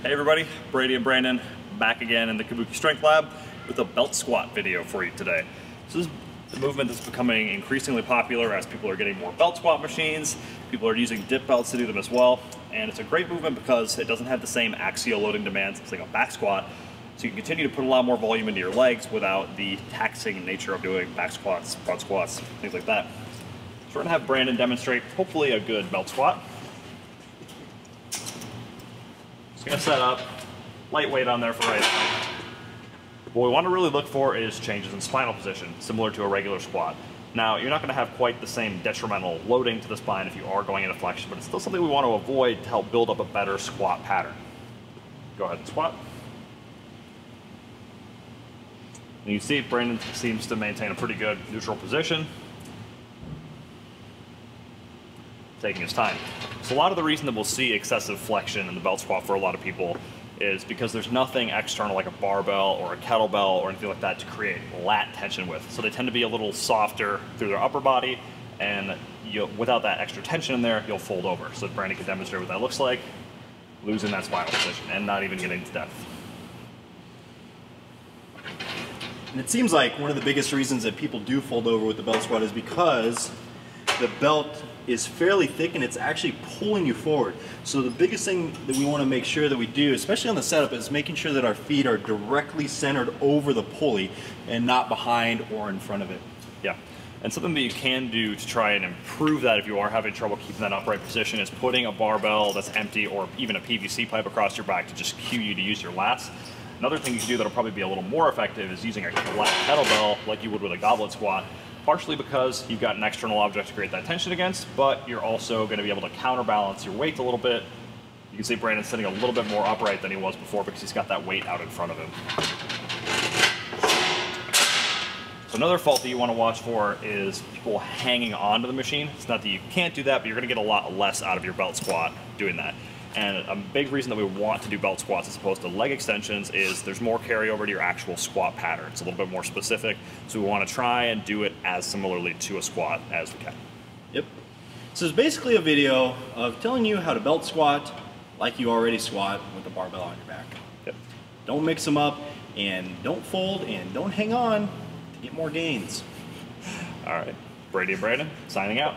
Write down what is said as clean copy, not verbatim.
Hey everybody, Brady and Brandon back again in the Kabuki Strength Lab with a belt squat video for you today. So this is a movement that's becoming increasingly popular as people are getting more belt squat machines. People are using dip belts to do them as well. And it's a great movement because it doesn't have the same axial loading demands as like a back squat. So you can continue to put a lot more volume into your legs without the taxing nature of doing back squats, front squats, things like that. So we're gonna have Brandon demonstrate hopefully a good belt squat. Gonna set up, lightweight on there for right now. What we want to really look for is changes in spinal position, similar to a regular squat. Now, you're not gonna have quite the same detrimental loading to the spine if you are going into flexion, but it's still something we want to avoid to help build up a better squat pattern. Go ahead and squat. And you see Brandon seems to maintain a pretty good neutral position, taking his time. So a lot of the reason that we'll see excessive flexion in the belt squat for a lot of people is because there's nothing external like a barbell or a kettlebell or anything like that to create lat tension with. So they tend to be a little softer through their upper body, and without that extra tension in there, you'll fold over. So Brandon can demonstrate what that looks like, losing that spinal position and not even getting to depth. And it seems like one of the biggest reasons that people do fold over with the belt squat is because the belt is fairly thick and it's actually pulling you forward. So the biggest thing that we want to make sure that we do, especially on the setup, is making sure that our feet are directly centered over the pulley and not behind or in front of it. Yeah, and something that you can do to try and improve that if you are having trouble keeping that upright position is putting a barbell that's empty or even a PVC pipe across your back to just cue you to use your lats. Another thing you can do that'll probably be a little more effective is using a kettlebell like you would with a goblet squat. Partially because you've got an external object to create that tension against, but you're also going to be able to counterbalance your weight a little bit. You can see Brandon's sitting a little bit more upright than he was before because he's got that weight out in front of him. So another fault that you want to watch for is people hanging onto the machine. It's not that you can't do that, but you're going to get a lot less out of your belt squat doing that. And a big reason that we want to do belt squats as opposed to leg extensions is there's more carryover to your actual squat pattern. It's a little bit more specific, so we want to try and do it as similarly to a squat as we can. Yep. So it's basically a video of telling you how to belt squat like you already squat with a barbell on your back. Yep. Don't mix them up, and don't fold, and don't hang on to get more gains. All right, Brady and Brandon signing out.